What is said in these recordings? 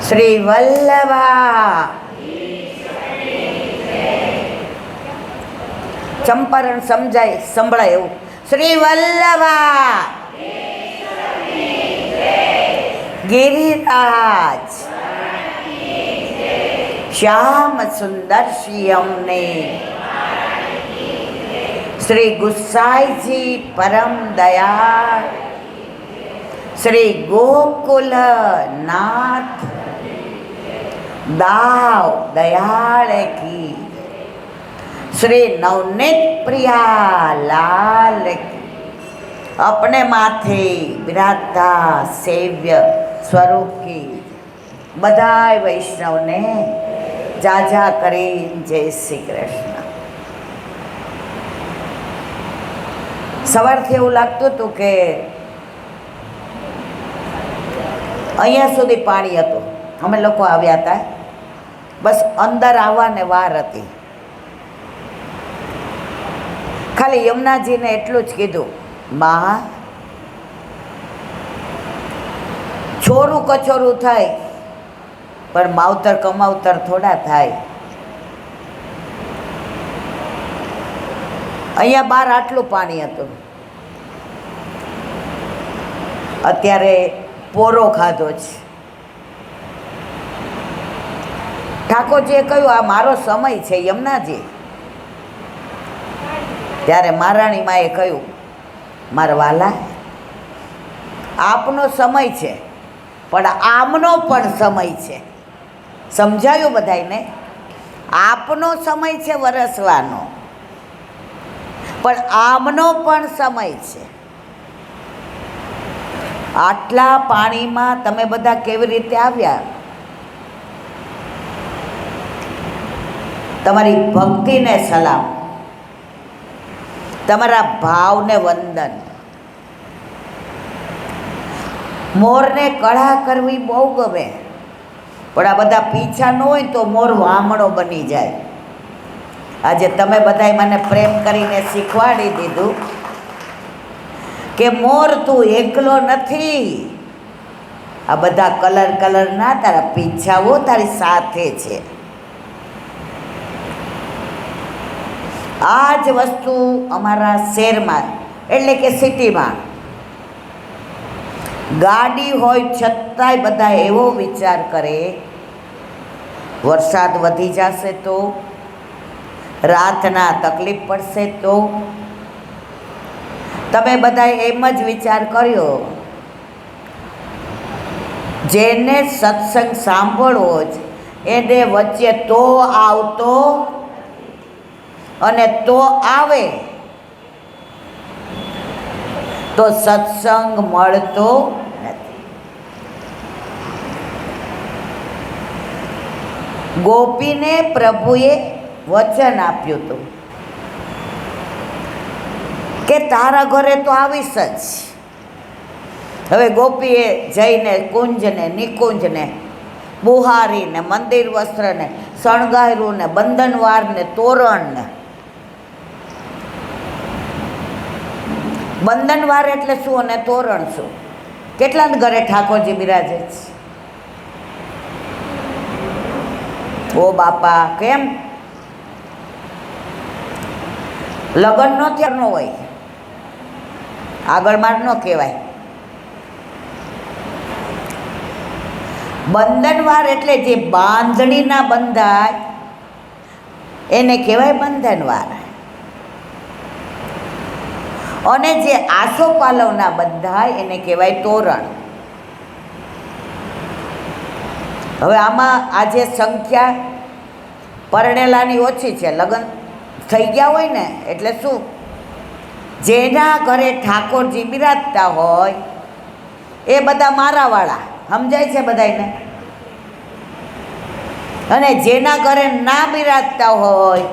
શ્રી વલ્લભા ચંપારણ સમજાય સંભળાય એવું. શ્રી વલ્લભા ગિરિરાજ શ્યામ સુંદર શિયમને શ્રી ગુસાઈજી પરમ દયાળ શ્રી ગોકુલ નાથ દાવ દયાળ કી શ્રી નવનીત પ્રિયા લાલ કી अपने माथे विराजता सेव्य स्वरूप की बधाई वैष्णव ने जाजा करी जय श्री कृष्ण. સવારથી એવું લાગતું હતું કે અહીંયા સુધી પાણી હતું. અમે લોકો આવ્યા હતા, બસ અંદર આવવાને વાર હતી. ખાલી યમુનાજીને એટલું જ કીધું, માં છોરું કચોરું થાય પણ માવતર કમાવતર થોડા થાય. અહીંયા બહાર આટલું પાણી હતું, અત્યારે પોરો ખાધો છે. ઠાકોરજીએ કહ્યું આ મારો સમય છે યમુનાજી. ત્યારે મહારાણી માએ કહ્યું, મારા વાલા, આપનો સમય છે પણ આમનો પણ સમય છે. સમજાયું બધાયને? આપનો સમય છે વરસવાનો, પણ આમનો પણ સમય છે. આટલા પાણીમાં તમે બધા કેવી રીતે આવ્યા? તમારી ભક્તિને સલામ, તમારા ભાવને વંદન. મોરને કળા કરવી બહુ ગમે, પણ આ બધા પીછા ન હોય તો મોર વામણો બની જાય. આજે તમે બધાએ મને પ્રેમ કરીને શીખવાડી દીધું કે મોર તું એકલો નથી, આ બધા કલરના તારા પીછાઓ તારી સાથે છે. આ જ વસ્તુ અમારા શહેરમાં એટલે કે સિટીમાં ગાડી હોય છતાંય બધા એવો વિચાર કરે, વરસાદ વધી જશે તો, રાતના તકલીફ પડશે તો. તમે બધાએ એમ જ વિચાર કર્યો, જેને સત્સંગ સાંભળવો જ એને વચ્ચે તો આવતો અને તો આવે તો સત્સંગ મળતો નથી. ગોપીને પ્રભુએ વચન આપ્યું હતું કે તારા ઘરે તો આવીશ જ. હવે ગોપીએ જઈને કુંજને નિકુંજને બુહારીને મંદિર વસ્ત્રને શણગાર્યું ને બંધનવારને તોરણને. બંધનવાર એટલે શું અને તોરણ શું? કેટલાને ઘરે ઠાકોરજી બિરાજે છે? ઓ બાપા, કેમ લગ્ન નો ત્યાં ન હોય? આગળ માર ન કહેવાય. બંધનવાર એટલે જે બાંધણીના બંધાય એને કહેવાય બંધનવાર, અને જે આસોપાલવના બંધાય એને કહેવાય તોરણ. હવે આમાં આજે સંખ્યા પરણેલાની ઓછી છે, લગ્ન થઈ ગયા હોય ને એટલે શું, જેના ઘરે ઠાકોરજી બિરાજતા હોય એ બધા મારાવાળા, સમજાય છે બધાને? અને જેના ઘરે ના બિરાજતા હોય,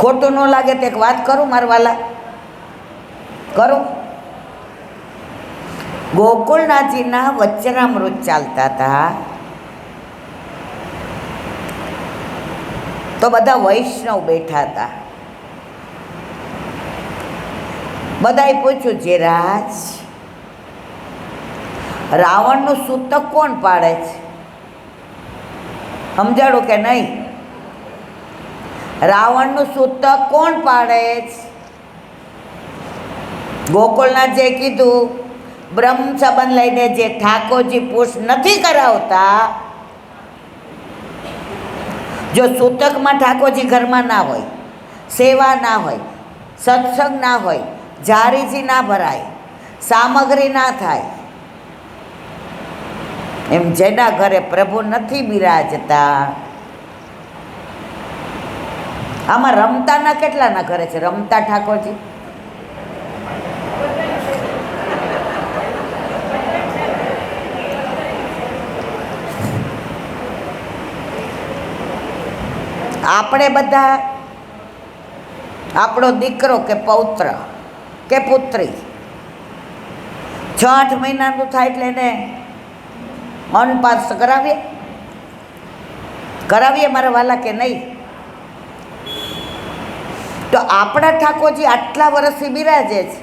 ખોટું ન લાગે તો એક વાત કરું મારા વાલા, કરું. ગોકુળનાથજીના વચનામૃત ચાલતા હતા તો બધા વૈષ્ણવ બેઠા હતા. બધાએ પૂછ્યું, જે રાજ રાવણનું સૂતક કોણ પાડે છે? સમજાડું કે નહીં? રાવણનું સૂતક કોણ પાડે છે? ગોકુળનાથે કીધું બ્રહ્મ સંબંધ લઈને જે ઠાકોરજી પુશ નથી કરાવતા, જો સૂતકમાં ઠાકોરજી ઘરમાં ના હોય, સેવા ના હોય, સત્સંગ ના હોય, જારીજી ના ભરાય, સામગ્રી ના થાય, એમ જેના ઘરે પ્રભુ નથી બિરાજતા, આમાં રમતાના કેટલાના ઘરે છે? રમતા ઠાકોરજી આપણે બધા, આપણો દીકરો કે પૌત્ર કે પુત્રી 6-8 મહિનાનું થાય એટલે એને અનપાસ કરાવીએ મારા વાલા કે નહીં? તો આપણા ઠાકોરજી આટલા વર્ષથી બિરાજે છે,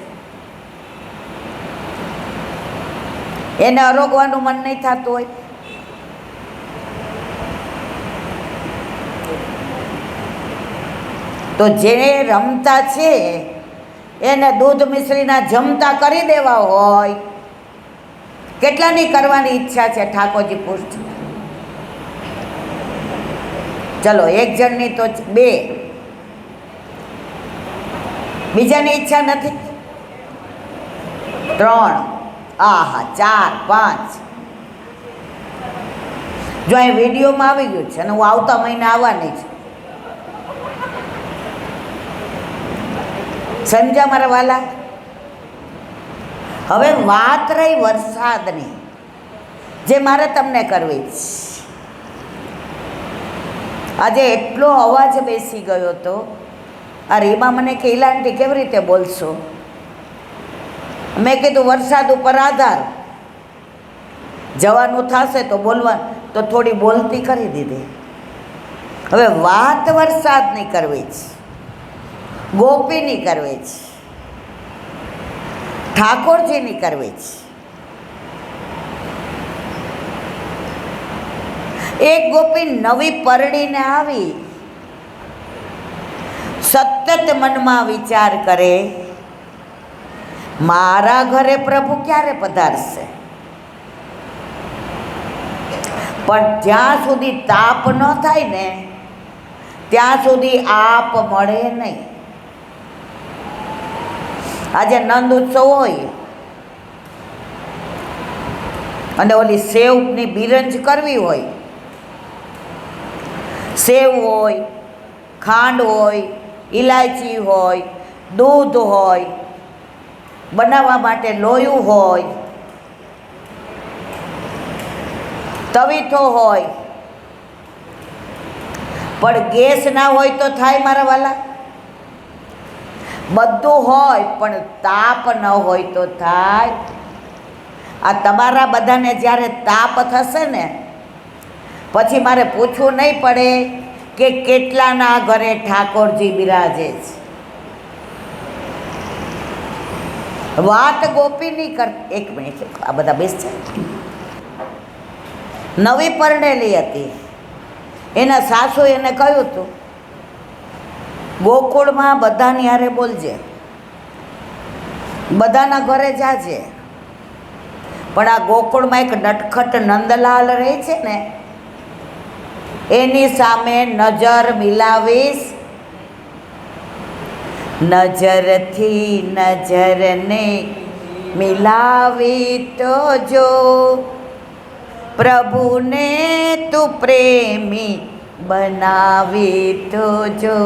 એને અરોગવાનું મન નહીં થતું હોય? તો જે રમતા છે એને દૂધ મિશ્રીના જમતા કરી દેવા હોય, કેટલાની કરવાની ઈચ્છા છે ઠાકોરજી પુષ્ટ? ચલો 1 જણની તો 2, બીજાની ઈચ્છા નથી? 3, આહા 4, 5. જો અહીં વિડીયોમાં આવી ગયું છે અને હું આવતા મહિને આવવાની છું. સમજ્યા મારા વાલા? હવે વાત રહી વરસાદની, જે મારે તમને કરવી છે. આજે એટલો અવાજ બેસી ગયો હતો. આ રીમા મને કે ઈલાંટી કેવી રીતે બોલશો? મેં કીધું વરસાદ ઉપર આધાર, જવાનું થશે તો બોલવા, તો થોડી બોલતી કરી દીધી. હવે વાત વરસાદની કરવી છે, ગોપીની કરવી છે, ઠાકોરજીની કરવી છે. એક ગોપી નવી પરણીને આવી, સતત મનમાં વિચાર કરે મારા ઘરે પ્રભુ ક્યારે પધારશે, પણ જ્યાં સુધી તાપ ન થાય ને ત્યાં સુધી આપ મળે નહીં. આજે નંદ ઉત્સવ હોય અને ઓલી સેવની બિરંજ કરવી હોય, સેવ હોય, ખાંડ હોય, ઇલાયચી હોય, દૂધ હોય, બનાવવા માટે લોયું હોય, તવીથો હોય, પણ ગેસ ના હોય તો થાય મારા વાલા? બધું હોય પણ તાપ ન હોય તો થાય? આ તમારા બધાને જ્યારે તાપ થશે ને પછી મારે પૂછવું નહીં પડે કે કેટલાના ઘરે ઠાકોરજી બિરાજે છે. વાત ગોપીની કર. 1 મિનિટ, આ બધા બેસશે. નવી પરણેલી હતી, એના સાસુ એને કહ્યું હતું ગોકુળમાં બધાની હારે બોલજે, બધાના ઘરે જાજે, પણ આ ગોકુળમાં એક નટખટ નંદલાલ રહે છે ને, એની સામે નજર મિલાવીશ, નજરથી નજરને મિલાવી તો જો, પ્રભુને તું પ્રેમી બનાવી તો જો.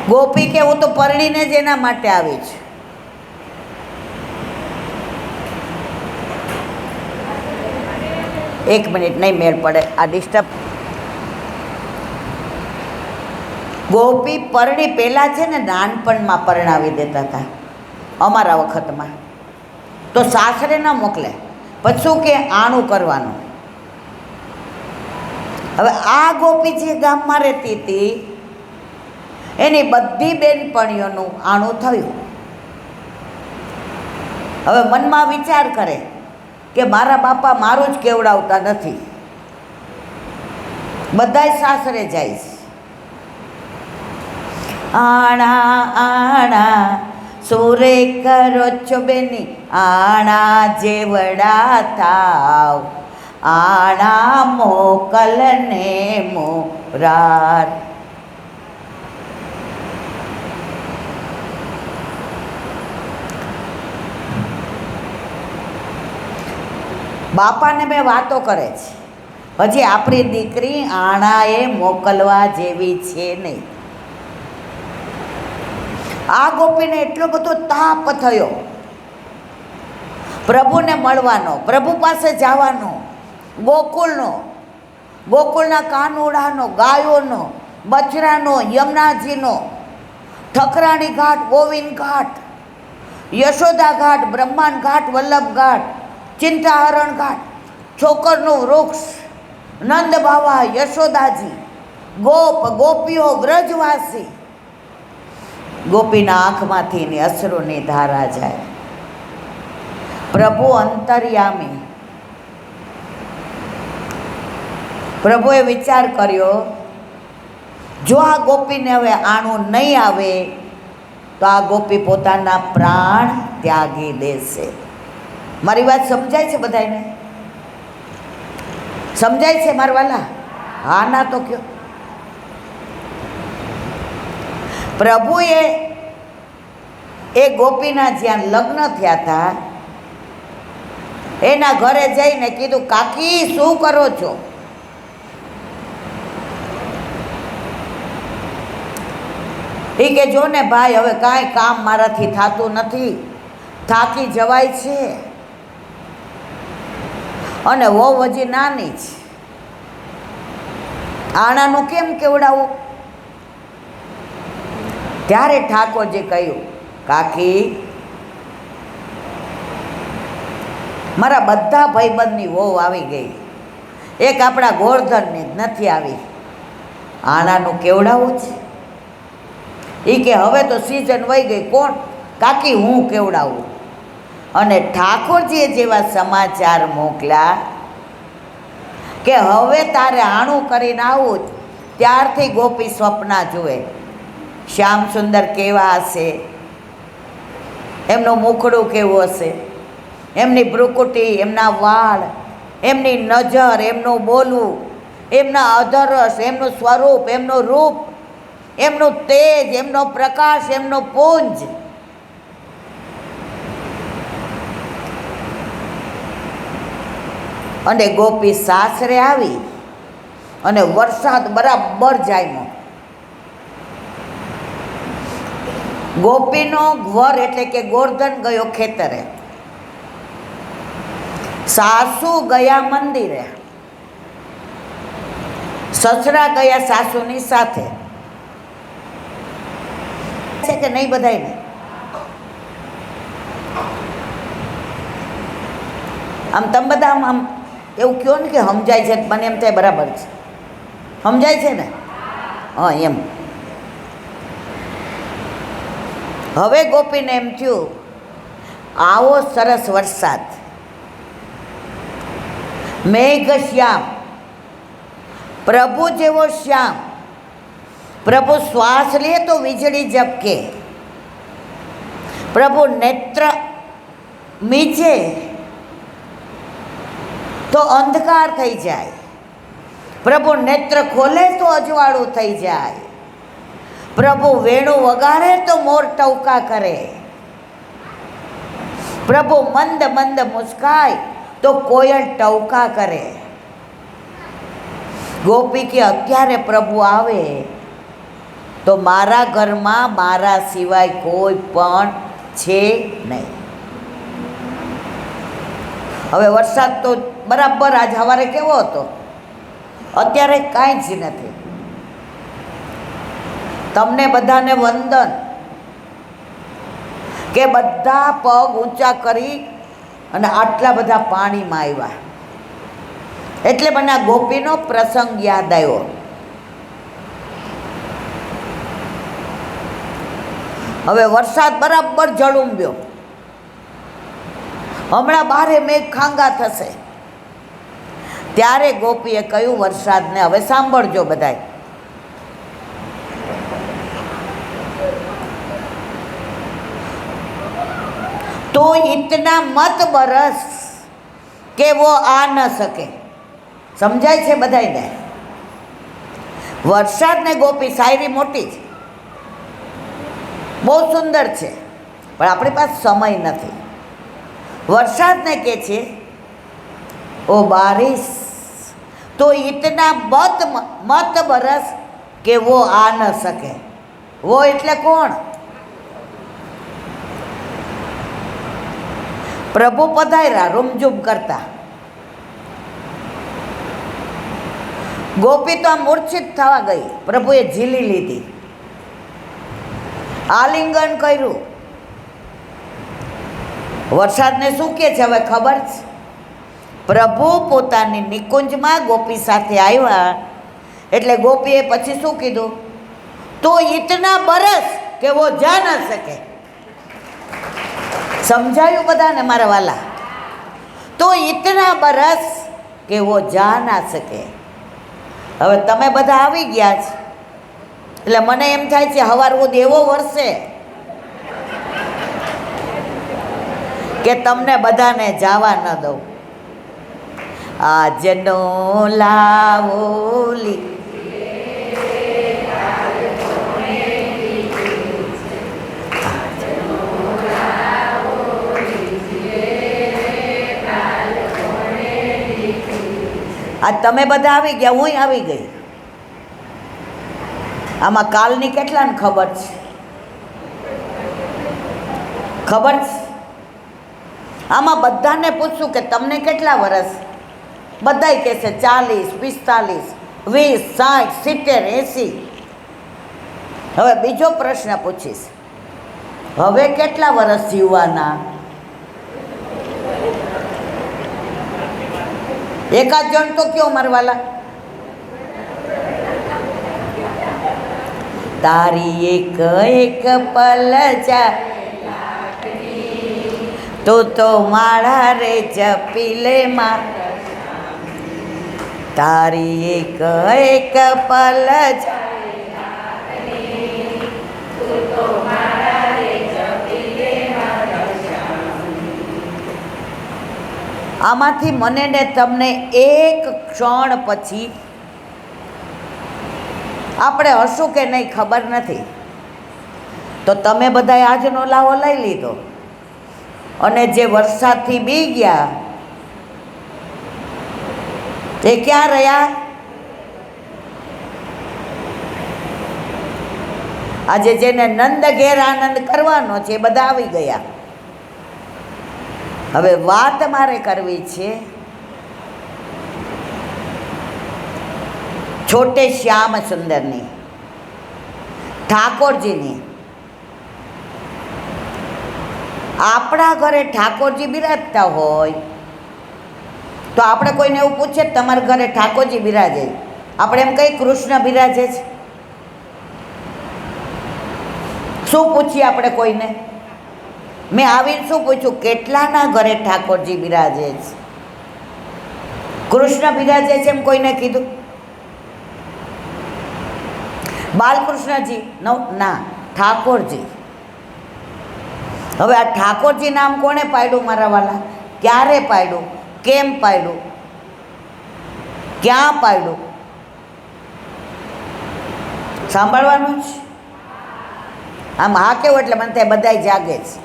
ગોપી કે હું તો પરણીને જ એના માટે આવી છું. એક મિનિટ, નહીં મેળ પડે, આ ડિસ્ટર્બ. ગોપી પરણી પહેલાં છે ને નાનપણમાં પરણાવી દેતા હતા અમારા વખતમાં, તો સાસરે ન મોકલે, પછી શું કે આણું કરવાનું. હવે આ ગોપી જે ગામમાં રહેતી હતી એની બધી બેનપણીઓનું આણું થયું. હવે મનમાં વિચાર કરે કે મારા બાપા મારું જ કેવડાવતા નથી, બધાય સાસરે જાય છે. આણા આણા સુરે કરો છો બેની, આણા જેવડા થાવ, આણા મોકલને મોરાર. બાપાને મેં વાતો કરે છે, હજી આપણી દીકરી આણાએ મોકલવા જેવી છે નહીં. આ ગોપીને એટલો બધો તાપ થયો પ્રભુને મળવાનો, પ્રભુ પાસે જવાનો, ગોકુળનો, ગોકુળના કાનુડાનો, ગાયોનો, બચરાનો, યમુનાજીનો, ઠકરાણી ઘાટ, ગોવિંદ ઘાટ, યશોદા ઘાટ, બ્રહ્માંડ ઘાટ, વલ્લભ ઘાટ, ચિંતાહરણ ઘાટ, છોકરનું વૃક્ષ, નંદ બાવા, યશોદાજી, ગોપ ગોપીઓ, વ્રજવાસી. ગોપીના આંખમાંથી અશ્રુની ધારા જાય. પ્રભુ અંતર્યામી. પ્રભુએ વિચાર કર્યો, જો આ ગોપીને હવે આણું નહીં આવે તો આ ગોપી પોતાના પ્રાણ ત્યાગી દેશે. મારી વાત સમજાય છે બધાને? સમજાય છે મારા વાલા? હા ના તો કયો. પ્રભુએ એ ગોપીના જ્યાં લગ્ન થયા હતા એના ઘરે જઈને કીધું, કાકી શું કરો છો? એ કે જો ને ભાઈ, હવે કાંઈ કામ મારાથી થતું નથી, થાકી જવાય છે, અને વહુ હજી નાની છે, આણાનું કેમ કેવડાવું? ત્યારે ઠાકોરજી કહ્યું, કાકી મારા બધા ભાઈબંધની વહુ આવી ગઈ, એક આપણા ગોરધનની જ નથી આવી, આણાનું કેવડાવું છે? એ કે હવે તો સિઝન વહી ગઈ, કોણ? કાકી હું કેવડાવું. અને ઠાકોરજીએ જેવા સમાચાર મોકલ્યા કે હવે તારે આણું કરીને આવું, ત્યારથી ગોપી સ્વપ્ના જુએ. શ્યામ સુંદર કેવા હશે, એમનું મુખડું કેવું હશે, એમની ભ્રુકુટી, એમના વાળ, એમની નજર, એમનું બોલવું, એમના અધરસ, એમનું સ્વરૂપ, એમનું રૂપ, એમનું તેજ, એમનો પ્રકાશ, એમનો પુંજ. અને ગોપી સાસરે આવી અને વરસાદ બરાબર જામ્યો. ગોપીનો વર એટલે કે ગોરધન ગયો ખેતરે, સાસુ ગયા મંદિરે, સસરા ગયા સાસુની સાથે. છે કે નહીં બધાયને? આમ તમે બધા આમ એવું કહો ને કે સમજાય છે, મને એમ થાય બરાબર છે, સમજાય છે ને? હા એમ. હવે ગોપીને એમ થયું, આવો સરસ વરસાદ, મેઘ શ્યામ, પ્રભુ જેવો શ્યામ, પ્રભુ શ્વાસ લે તો વીજળી ઝબકે, પ્રભુ નેત્ર મીચે તો અંધકાર થઈ જાય, પ્રભુ નેત્ર ખોલે તો અજવાળું થઈ જાય, પ્રભુ વેણું વગાડે તો મોર ટવકા કરે, પ્રભુ મંદ મંદ મુસ્કાય તો કોયલ ટવકા કરે. ગોપી કે અત્યારે પ્રભુ આવે તો મારા ઘરમાં મારા સિવાય કોઈ પણ છે નહીં. હવે વરસાદ તો બરાબર આજ સવારે કેવો હતો, અત્યારે કાંઈ જ નથી. તમને બધાને વંદન કે બધા પગ ઊંચા કરી અને આટલા બધા પાણીમાં આવ્યા, એટલે મને આ ગોપીનો પ્રસંગ યાદ આવ્યો. હવે વરસાદ બરાબર ઝળુંબ્યો હમણાં બારે મેઘ ખાંગા થશે. ત્યારે ગોપીએ કહ્યું વરસાદને, હવે સાંભળજો બધાય, तो इतना मत बरस કે वो आ न सके. સમજાય છે બધાયને? વરસાદને ગોપી, શાયરી મોટી છે, બહુ સુંદર છે, પણ આપણી પાસે સમય નથી. વરસાદને કહે છે ઓ બારિશ તો ઇતના મત બરસ કે વો આ ન શકે. વો એટલે કોણ? પ્રભુ પધાર્યા રૂમઝૂમ કરતા. ગોપી તો આ મૂર્છિત થવા ગઈ, પ્રભુએ ઝીલી લીધી, આલિંગન કર્યું. વરસાદને શું કહે છે હવે ખબર છે? પ્રભુ પોતાની નિકુંજમાં ગોપી સાથે આવ્યા એટલે ગોપીએ પછી શું કીધું? તો ઇતના બરસ કે વો જા ન શકે. સમજાયું બધાને મારા વાલા? તો ઇતના બરસ કે વો જા ના શકે. હવે તમે બધા આવી ગયા છે એટલે મને એમ થાય છે હવાર સુધી એવો વરસે કે તમને બધાને જવા ન દઉં. આજનો લાવોલી આ તમે બધા આવી ગયા, હું આવી ગઈ. આમાં કાલની કેટલાને ખબર છે? ખબર છે? આમાં બધાને પૂછશું કે તમને કેટલા વર્ષ? બધાય કહેશે 40, 45, 20, 60, 70, 80. હવે બીજો પ્રશ્ન પૂછીશ, હવે કેટલા વર્ષ જીવવાના? એકાદ જણ તો કયો મારવાલા? તારી એક એક પલ તું તો માળા રે જપી લે માં. તારી એક એક પલ આમાંથી મને ને તમને એક ક્ષણ પછી આપણે હશું કે નહીં ખબર નથી. તો તમે બધાએ આજનો લાવો લઈ લીધો અને જે વરસાદથી બી ગયા તે ક્યાં રહ્યા? આજે જેને નંદ ઘેર આનંદ કરવાનો છે એ બધા આવી ગયા. હવે વાત મારે કરવી છે છોટે શ્યામ સુંદરની, ઠાકોરજીની. આપણા ઘરે ઠાકોરજી બિરાજતા હોય તો આપણે કોઈને એવું પૂછે તમારા ઘરે ઠાકોરજી બિરાજે, આપણે એમ કઈ કૃષ્ણ બિરાજે છે? શું પૂછીએ આપણે કોઈને? મેં આવીને શું પૂછ્યું, કેટલાના ઘરે ઠાકોરજી બિરાજે છે? કૃષ્ણ બિરાજે છે એમ કોઈને કીધું? બાલકૃષ્ણજી ના, ઠાકોરજી. હવે આ ઠાકોરજી નામ કોણે પાડ્યું મારા વાલા? ક્યારે પાડ્યું? કેમ પાડ્યું? ક્યાં પાડ્યું? સાંભળવાનું જ. આમ હા કેવું એટલે મને ત્યાં બધાય જાગે છે.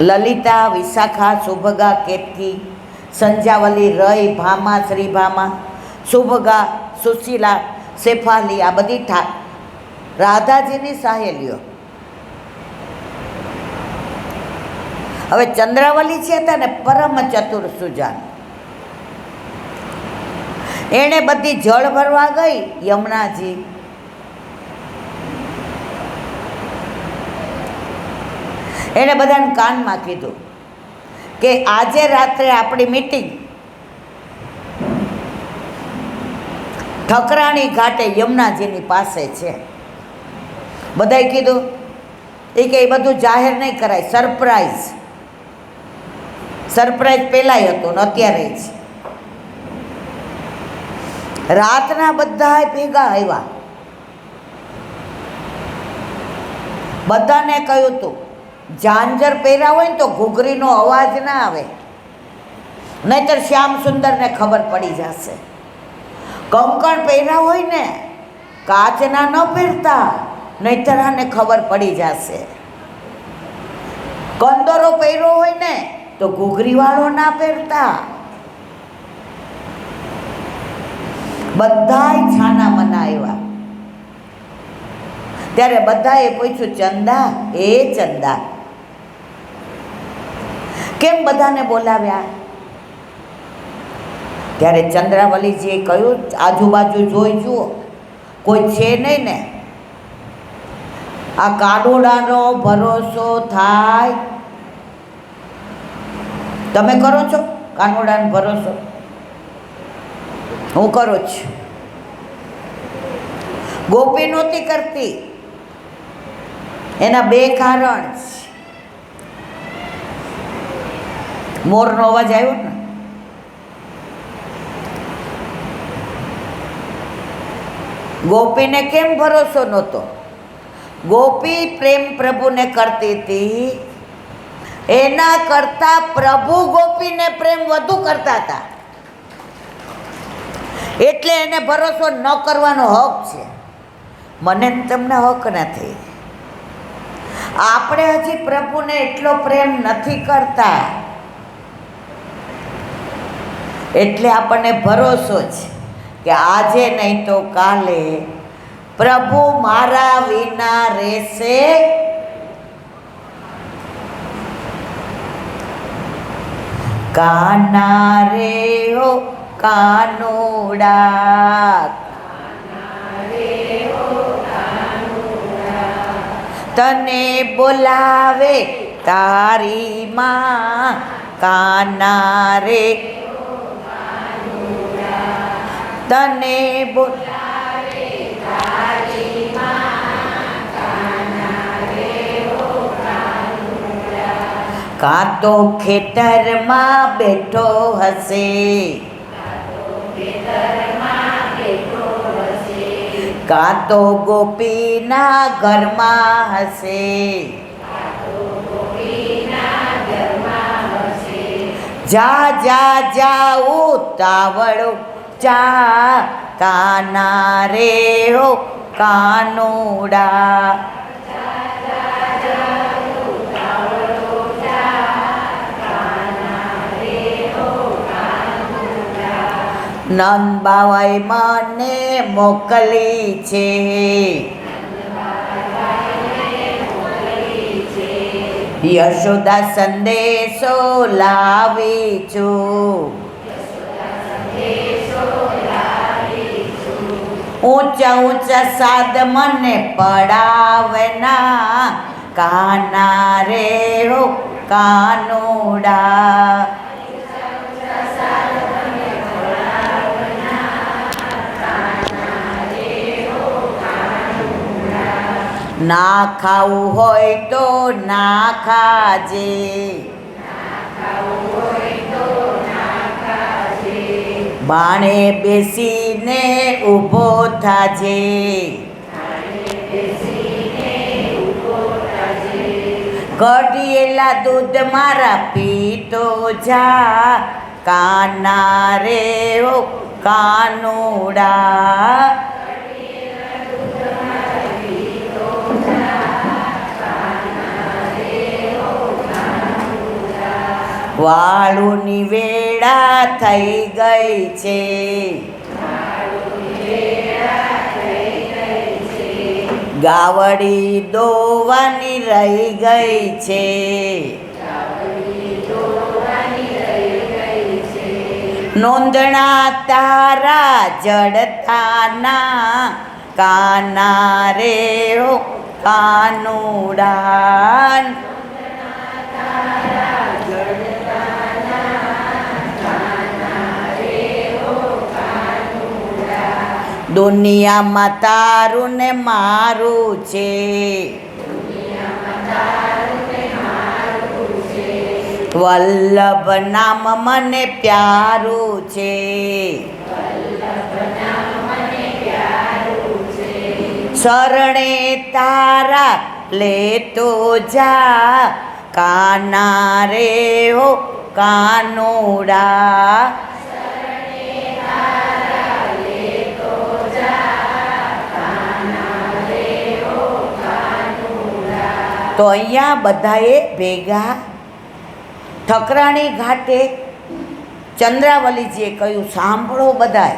લલિતા, વિશાખા, સુભગા, કેતકી, સંજાવલી, રય, ભામા, શ્રીભામા, સુભગા, સુશીલા, શેફાલી, આ બધી રાધાજીની સહેલીઓ. હવે ચંદ્રાવલી છે હતા ને પરમ ચતુર સુજાન, એણે બધી જળ ભરવા ગઈ યમુનાજી. એણે બધાને કાનમાં કીધું કે આજે રાત્રે આપણી મીટિંગ ઠકરાણી ઘાટે યમુનાજીની પાસે છે. બધાએ કીધું એ કે એ બધું જાહેર નહીં કરાય, સરપ્રાઈઝ પહેલાંય હતું ને અત્યારે જ. રાતના બધા ભેગા આવ્યા, બધાને કહ્યું હતું ઝાંઝર પહેર્યા હોય ને તો ઘૂઘરીનો અવાજ ના આવે, નહીંતર શ્યામ સુંદરને ખબર પડી જશે. કંકણ પહેર્યા હોય ને કાચના ન પહેરતા, નહીંતર આને ખબર પડી જશે. કંદરો પહેર્યો હોય ને તો ઘૂઘરીવાળો ના પહેરતા. બધાય છાના મના આવ્યા. ત્યારે બધાએ પૂછ્યું, ચંદા, કેમ બધાને બોલાવ્યા? ત્યારે ચંદ્રાવલીજીએ કહ્યું, આજુબાજુ જોઈ જુઓ, કોઈ છે નહીં ને. આ કાનુડાનો ભરોસો થાય? તમે કરો છો કાનુડાનો ભરોસો? હું કરું છું. ગોપી નહોતી કરતી, એના બે કારણ છે. મોરનો અવાજ આવ્યો ને, ગોપીને કેમ ભરોસો નહોતો? ગોપી પ્રેમ પ્રભુને કરતી હતી, એના કરતા પ્રભુ ગોપીને પ્રેમ વધુ કરતા હતા, એટલે એને ભરોસો ન કરવાનો હક છે. મને તમને હક નથી. આપણે હજી પ્રભુને એટલો પ્રેમ નથી કરતા, એટલે આપણને ભરોસો છે કે આજે નહીં તો કાલે પ્રભુ મારા વિના રહેશે. કાના રે હો કાનુડા, તને બોલાવે તારી માં. કાના રે તને બોલાવે તારી માં. કાં તો ખેતરમાં બેઠો હશે, કાં તો ગોપીના ઘરમાં હશે. જા ઉતાવળો જા, કાના રે હો કાનુડા. નંદ બાવાએ મને મોકલી છે, યશોદા સંદેશો લાવી છું. ઊંચા સાદ મને પડાવના, કાના રે હો કાનુડા. ના ખાવું હોય તો ના ખાજે, બાણે બેસીને ઊભો થાજે. કઢિયેલા દૂધ મારા પીતો જા, કાના રે હો કાનુડા. વાળુની વેળા થઈ ગઈ છે, ગાવડી દોવાની રહી ગઈ છે. નોંધણા તારા જડતાના, કાના રે હો કાનુડા. દુનિયામાં તારું ને મારું છે, વલ્લભ નામ મને પ્યારું છે, શરણે તારા લેતો જા, કાના રે હો કાનુડા. તો અહીંયા બધાએ ભેગા ઠકરાણી ઘાટે ચંદ્રાવલીજીએ કહ્યું, સાંભળો બધાએ,